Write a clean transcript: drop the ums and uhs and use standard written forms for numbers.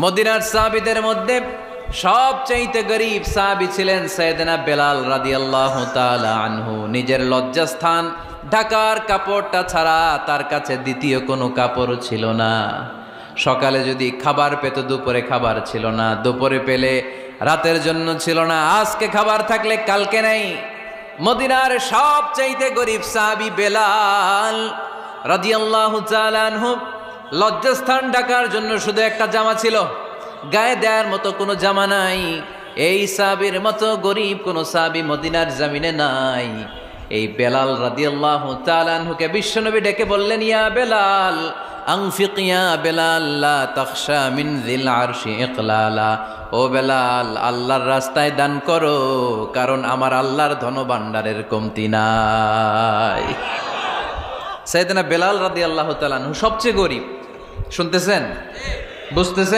মদিনার সাহাবীদের মধ্যে সবচাইতে গরীব সাহাবী ছিলেন সাইয়েদনা বেলাল রাদিয়াল্লাহু তাআলা আনহু। নিজের লজ্জাস্থান ঢাকার কাপড়টা ছাড়া তার কাছে দ্বিতীয় কোনো কাপড় ছিল না। সকালে যদি খাবার পেত, দুপুরে খাবার ছিল না, দুপুরে পেলে রাতের জন্য ছিল না, আজকে খাবার থাকলে কালকে নাই। মদিনার সবচাইতে গরীব সাহাবী বেলাল রাদিয়াল্লাহু তাআলা আনহু, লজ্জাস্থান ঢাকার জন্য শুধু একটা জামা ছিল, গায়ে দেওয়ার মতো কোনো জামা নাই। এই সাহাবীর মতো গরীব কোনো সাহাবী মদিনার জমিনে নাই। এই বেলাল রাদিয়াল্লাহু তাআলা আনহুকে বিশ্বনবী ডেকে বললেন, ইয়া বেলাল আনফিক ইয়া বেলাল লা তাখশা মিন যিল আরশি ইকলালা। ও বেলাল, আল্লাহর রাস্তায় দান করো, কারণ আমার আল্লাহর ধনভাণ্ডারের কমতি নাই। সাইয়েদনা বেলাল রাদিয়াল্লাহু তাআলা আনহু সবচেয়ে গরীব। শুনতেছেন? বুঝতেছেন?